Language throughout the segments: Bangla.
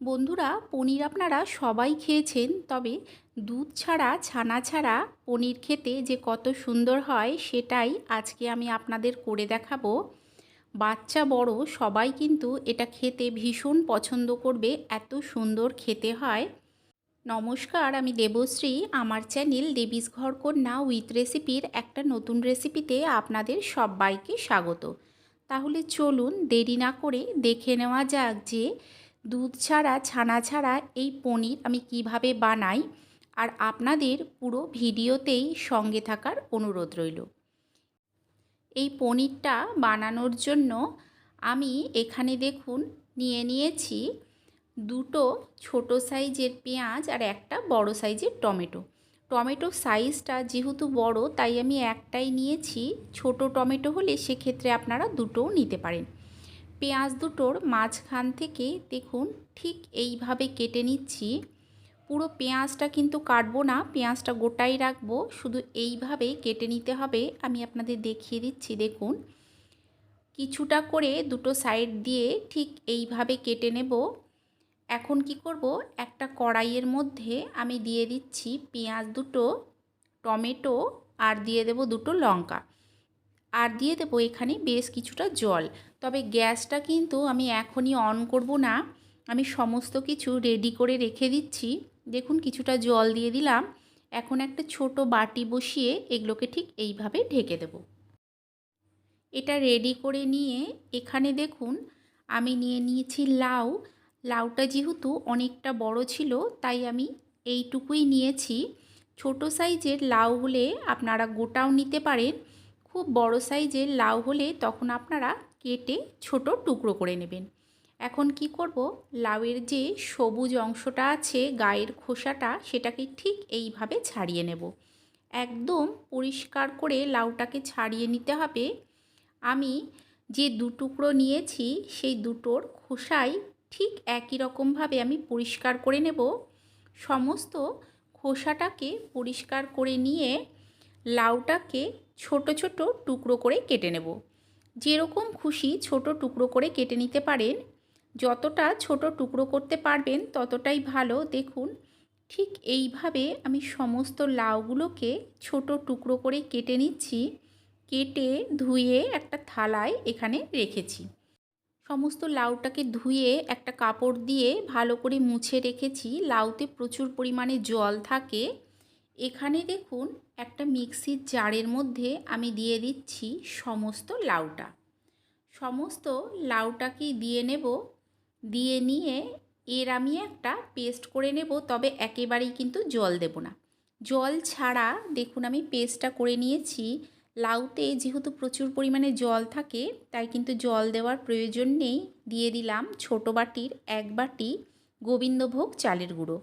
বন্ধুরা, পনির আপনারা সবাই খেয়েছেন, তবে দুধ ছাড়া ছানা ছাড়া পনির খেতে যে কত সুন্দর হয় সেটাই আজকে আমি আপনাদের করে দেখাবো। বাচ্চা বড় সবাই কিন্তু এটা খেতে ভীষণ পছন্দ করবে, এত সুন্দর খেতে হয়। নমস্কার, আমি দেবশ্রী। আমার চ্যানেল দেবীস ঘর কন্যা উইথ রেসিপির একটা নতুন রেসিপিতে আপনাদের সবাইকে স্বাগত। তাহলে চলুন দেরি না করে দেখে নেওয়া যাক যে দুধ ছাড়া ছানা ছাড়া এই পনির আমি কিভাবে বানাই। আর আপনাদের পুরো ভিডিওতেই সঙ্গে থাকার অনুরোধ রইল। এই পনিরটা বানানোর জন্য আমি এখানে দেখুন নিয়ে নিয়েছি দুটো ছোট সাইজের পেঁয়াজ আর একটা বড় সাইজের টমেটো। টমেটোর সাইজটা যেহেতু বড় তাই আমি একটাই নিয়েছি। ছোট টমেটো হলে সেক্ষেত্রে আপনারা দুটোও নিতে পারেন। পেঁয়াজ দুটোর মাঝখান থেকে দেখুন ঠিক এইভাবে কেটে নিচ্ছি। পুরো পেঁয়াজটা কিন্তু কাটবো না, পেঁয়াজটা গোটাই রাখবো, শুধু এইভাবেই কেটে নিতে হবে। আমি আপনাদের দেখিয়ে দিচ্ছি, দেখুন কিছুটা করে দুটো সাইড দিয়ে ঠিক এইভাবে কেটে নেব। এখন কি করব, একটা কড়াইয়ের মধ্যে আমি দিয়ে দিচ্ছি পেঁয়াজ দুটো, টমেটো আর দিয়ে দেব দুটো লঙ্কা, আর দিয়ে দেবো এখানে বেশ কিছুটা জল। তবে গ্যাসটা কিন্তু আমি এখনই অন করব না, আমি সমস্ত কিছু রেডি করে রেখে দিচ্ছি। দেখুন কিছুটা জল দিয়ে দিলাম। এখন একটা ছোট বাটি বসিয়ে এগুলোকে ঠিক এইভাবে ঢেকে দেব। এটা রেডি করে নিয়ে এখানে দেখুন আমি নিয়ে নিয়েছি লাউ। লাউটা যেহেতু অনেকটা বড় ছিল তাই আমি এইটুকুই নিয়েছি। ছোট সাইজের লাউ হলে আপনারা গোটাও নিতে পারেন, খুব বড় সাইজের লাউ হলে তখন আপনারা কেটে ছোট টুকরো করে নেবেন। এখন কি করব, লাউয়ের যে সবুজ অংশটা আছে গায়ের খোসাটা সেটাকে ঠিক এইভাবে ছাড়িয়ে নেব। একদম পরিষ্কার করে লাউটাকে ছাড়িয়ে নিতে হবে। আমি যে দু টুকরো নিয়েছি সেই দুটোর খোসাই ঠিক একই রকমভাবে আমি পরিষ্কার করে নেব। সমস্ত খোসাটাকে পরিষ্কার করে নিয়ে লাউটাকে ছোট ছোট টুকরো করে কেটে নেব। যেরকম খুশি ছোট টুকরো করে কেটে নিতে পারেন, যতটা ছোট টুকরো করতে পারবেন ততটাই ভালো। দেখুন ঠিক এইভাবে আমি সমস্ত লাউগুলোকে ছোট টুকরো করে কেটে নিচ্ছি। কেটে ধুয়ে একটা থালায় এখানে রেখেছি। সমস্ত লাউটাকে ধুয়ে একটা কাপড় দিয়ে ভালো করে মুছে রেখেছি। লাউতে প্রচুর পরিমাণে জল থাকে। এখানে দেখুন একটা মিক্সির জারের মধ্যে আমি দিয়ে দিচ্ছি সমস্ত লাউটা। সমস্ত লাউটাকেই দিয়ে নেব। দিয়ে নিয়ে এর আমি একটা পেস্ট করে নেব, তবে একেবারেই কিন্তু জল দেব না। জল ছাড়া দেখুন আমি পেস্টটা করে নিয়েছি। লাউতে যেহেতু প্রচুর পরিমাণে জল থাকে তাই কিন্তু জল দেওয়ার প্রয়োজন নেই। দিয়ে দিলাম ছোটো বাটির 1 বাটি গোবিন্দভোগ চালের গুঁড়ো,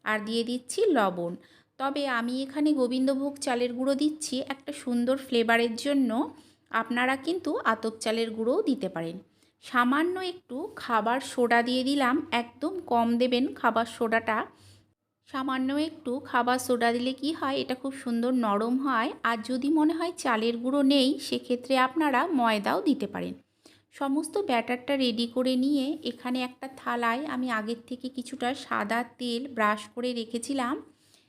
আর দিয়ে দিচ্ছি লবণ। তবে আমি এখানে গোবিন্দভোগ চালের গুঁড়ো দিচ্ছি একটা সুন্দর ফ্লেভারের জন্য। আপনারা কিন্তু আতপ চালের গুঁড়োও দিতে পারেন। সামান্য একটু খাবার সোডা দিয়ে দিলাম, একদম কম দেবেন খাবার সোডাটা। সামান্য একটু খাবার সোডা দিলে কি হয়, এটা খুব সুন্দর নরম হয়। আর যদি মনে হয় চালের গুঁড়ো নেই সেক্ষেত্রে আপনারা ময়দাও দিতে পারেন। সমস্ত ব্যাটারটা রেডি করে নিয়ে এখানে একটা থালায় আমি আগের থেকে কিছুটা সাদা তেল ব্রাশ করে রেখেছিলাম।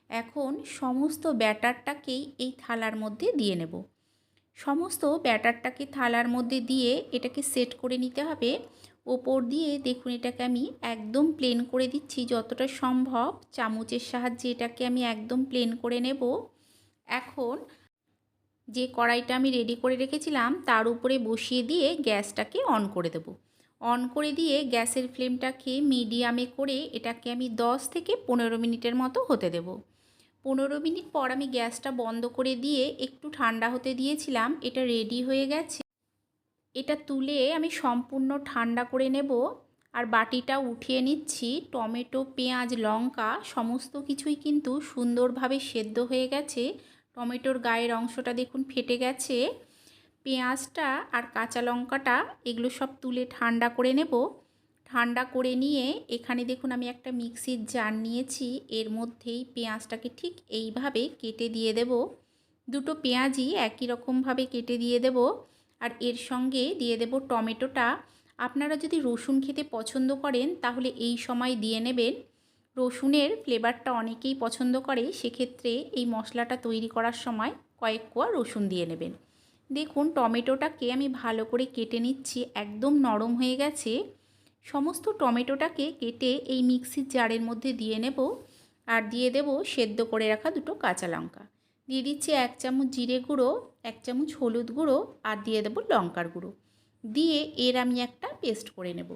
এখন সমস্ত ব্যাটারটাকেই এই থালার মধ্যে দিয়ে নেব। সমস্ত ব্যাটারটাকে থালার মধ্যে দিয়ে এটাকে সেট করে নিতে হবে। ওপর দিয়ে দেখুন এটাকে আমি একদম প্লেন করে দিচ্ছি যতটা সম্ভব। চামচের সাহায্যে এটাকে আমি একদম প্লেন করে নেব। এখন যে কড়াইটা আমি রেডি করে রেখেছিলাম তার উপরে বসিয়ে দিয়ে গ্যাসটাকে অন করে দেব। অন করে দিয়ে গ্যাসের ফ্লেমটাকে মিডিয়ামে করে এটাকে আমি 10 থেকে 15 মিনিটের মতো হতে দেব। 15 মিনিট পর আমি গ্যাসটা বন্ধ করে দিয়ে একটু ঠান্ডা হতে দিয়েছিলাম। এটা রেডি হয়ে গেছে। এটা তুলে আমি সম্পূর্ণ ঠান্ডা করে নেব। আর বাটিটা উঠিয়ে নিচ্ছি। টমেটো, পেঁয়াজ, লঙ্কা সমস্ত কিছুই কিন্তু সুন্দরভাবে সেদ্ধ হয়ে গেছে। টমেটোর গায়ের অংশটা দেখুন ফেটে গেছে। পেঁয়াজটা আর কাঁচা লঙ্কাটা এগুলো সব তুলে ঠান্ডা করে নেব। ঠান্ডা করে নিয়ে এখানে দেখুন আমি একটা মিক্সির জার নিয়েছি। এর মধ্যেই পেঁয়াজটাকে ঠিক এইভাবে কেটে দিয়ে দেব। দুটো পেঁয়াজই একই রকমভাবে কেটে দিয়ে দেব। আর এর সঙ্গে দিয়ে দেব টমেটোটা। আপনারা যদি রসুন খেতে পছন্দ করেন তাহলে এই সময় দিয়ে নেবেন। রসুনের ফ্লেভারটা অনেকেই পছন্দ করে, সেক্ষেত্রে এই মশলাটা তৈরি করার সময় কয়েক কোয়া রসুন দিয়ে নেবেন। দেখুন টমেটোটাকে আমি ভালো করে কেটে নিচ্ছি, একদম নরম হয়ে গেছে। সমস্ত টমেটোটাকে কেটে এই মিক্সির জারের মধ্যে দিয়ে নেব। আর দিয়ে দেব সেদ্ধ করে রাখা দুটো কাঁচা লঙ্কা। দিয়ে দিচ্ছি 1 চামচ জিরে গুঁড়ো, 1 চামচ হলুদ গুঁড়ো আর দিয়ে দেব লঙ্কার গুঁড়ো। দিয়ে এর আমি একটা পেস্ট করে নেব।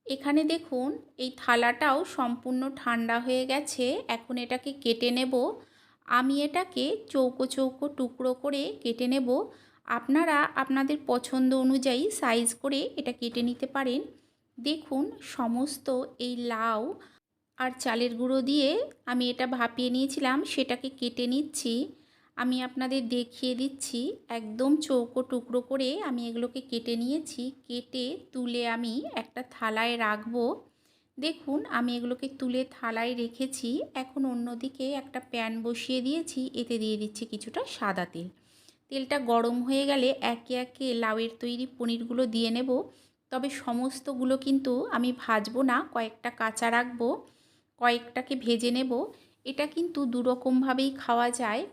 এখানে দেখুন এই থালাটাও সম্পূর্ণ ঠান্ডা হয়ে গেছে। এখন এটাকে কেটে নেব। আমি এটাকে চৌকো চৌকো টুকরো করে কেটে নেব। আপনারা আপনাদের পছন্দ অনুযায়ী সাইজ করে এটা কেটে নিতে পারেন। দেখুন সমস্ত এই লাউ আর চালের গুঁড়ো দিয়ে আমি এটা ভাপিয়ে নিয়েছিলাম, সেটাকে কেটে নিচ্ছি। আমি আপনাদের দেখিয়ে দিচ্ছি, একদম চৌকো টুকরো করে আমি এগুলোকে কেটে নিয়েছি। কেটে তুলে আমি একটা থালায় রাখবো। দেখুন আমি এগুলোকে তুলে থালায় রেখেছি। এখন অন্যদিকে একটা প্যান বসিয়ে দিয়েছি, এতে দিয়ে দিচ্ছি কিছুটা সাদা তেল। তেলটা গরম হয়ে গেলে একে একে লাউয়ের তৈরি পনিরগুলো দিয়ে নেব। তবে সমস্তগুলো কিন্তু আমি ভাজবো না, কয়েকটা কাঁচা রাখবো, কয়েকটাকে ভেজে নেব। এটা কিন্তু দুরকমভাবেই খাওয়া যায়।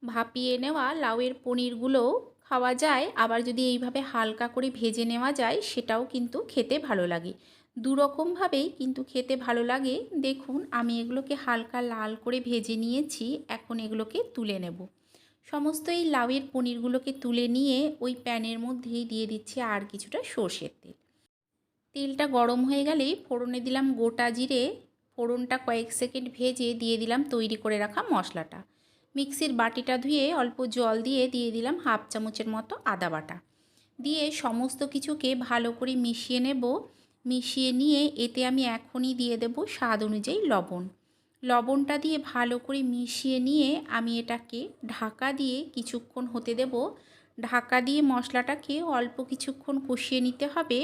ভাপিয়ে নেওয়া লাউয়ের পনিরগুলোও খাওয়া যায়, আবার যদি এইভাবে হালকা করে ভেজে নেওয়া যায় সেটাও কিন্তু খেতে ভালো লাগে। দুরকমভাবেই কিন্তু খেতে ভালো লাগে। দেখুন আমি এগুলোকে হালকা লাল করে ভেজে নিয়েছি, এখন এগুলোকে তুলে নেব। সমস্ত এই লাউয়ের পনিরগুলোকে তুলে নিয়ে ওই প্যানের মধ্যেই দিয়ে দিচ্ছি আর কিছুটা সর্ষের তেল। তেলটা গরম হয়ে গেলেই ফোড়নে দিলাম গোটা জিরে। ফোড়নটা কয়েক সেকেন্ড ভেজে দিয়ে দিলাম তৈরি করে রাখা মশলাটা। মিক্সির বাটিটা ধুয়ে অল্প জল দিয়ে দিয়ে দিলাম 1/2 চামচের মতো আদা বাটা। দিয়ে সমস্ত কিছুকে ভালো করে মিশিয়ে নেব। মিশিয়ে নিয়ে এতে আমি এখনই দিয়ে দেব স্বাদ অনুযায়ী লবণ। লবণটা দিয়ে ভালো করে মিশিয়ে নিয়ে আমি এটাকে ঢাকা দিয়ে কিছুক্ষণ হতে দেব। ঢাকা দিয়ে মশলাটাকে অল্প কিছুক্ষণ কষিয়ে নিতে হবে।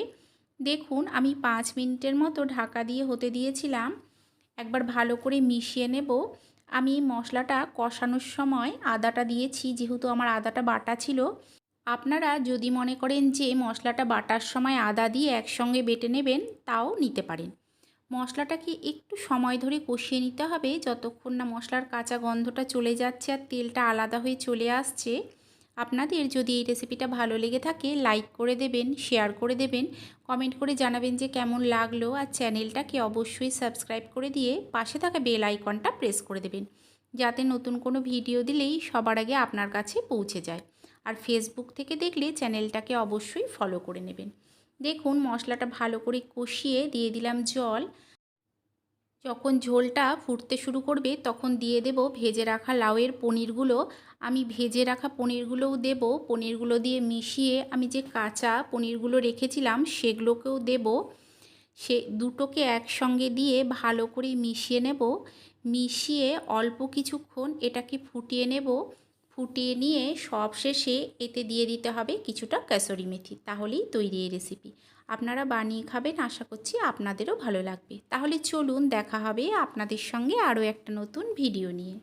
দেখুন আমি 5 মিনিটের মতো ঢাকা দিয়ে হতে দিয়েছিলাম। একবার ভালো করে মিশিয়ে নেব। আমি মশলাটা কষানোর সময় আদাটা দিয়েছি, যেহেতু আমার আদাটা বাটা ছিল। আপনারা যদি মনে করেন যে মশলাটা বাটার সময় আদা দিয়ে একসঙ্গে বেটে নেবেন, তাও নিতে পারেন। মশলাটাকে একটু সময় ধরে কষিয়ে নিতে হবে, যতক্ষণ না মশলার কাঁচা গন্ধটা চলে যাচ্ছে আর তেলটা আলাদা হয়ে চলে আসছে। আপনাদের যদি এই রেসিপিটা ভালো লেগে থাকে লাইক করে দেবেন, শেয়ার করে দেবেন, কমেন্ট করে জানাবেন যে কেমন লাগলো। আর চ্যানেলটাকে অবশ্যই সাবস্ক্রাইব করে দিয়ে পাশে থাকা বেল আইকনটা প্রেস করে দেবেন, যাতে নতুন কোনো ভিডিও দিলেই সবার আগে আপনার কাছে পৌঁছে যায়। আর ফেসবুক থেকে দেখলে চ্যানেলটাকে অবশ্যই ফলো করে নেবেন। দেখুন মশলাটা ভালো করে কষিয়ে দিয়ে দিলাম জল। যখন ঝোলটা ফুটতে শুরু করবে তখন দিয়ে দেব ভেজে রাখা লাউয়ের পনিরগুলো। আমি ভেজে রাখা পনিরগুলোও দেব। পনিরগুলো দিয়ে মিশিয়ে আমি যে কাঁচা পনিরগুলো রেখেছিলাম সেগুলোকেও দেব। সে দুটোকে একসঙ্গে দিয়ে ভালো করে মিশিয়ে নেব। মিশিয়ে অল্প কিছুক্ষণ এটাকে ফুটিয়ে নেব। ফুটিয়ে নিয়ে সবশেষে এতে দিয়ে দিতে হবে কিছুটা কাসুরি মেথি, তাহলেই তৈরি এই রেসিপি। আপনারা বানিয়ে খাবেন, আশা করছি আপনাদেরও ভালো লাগবে। তাহলে চলুন দেখা হবে আপনাদের সঙ্গে আরও একটা নতুন ভিডিও নিয়ে।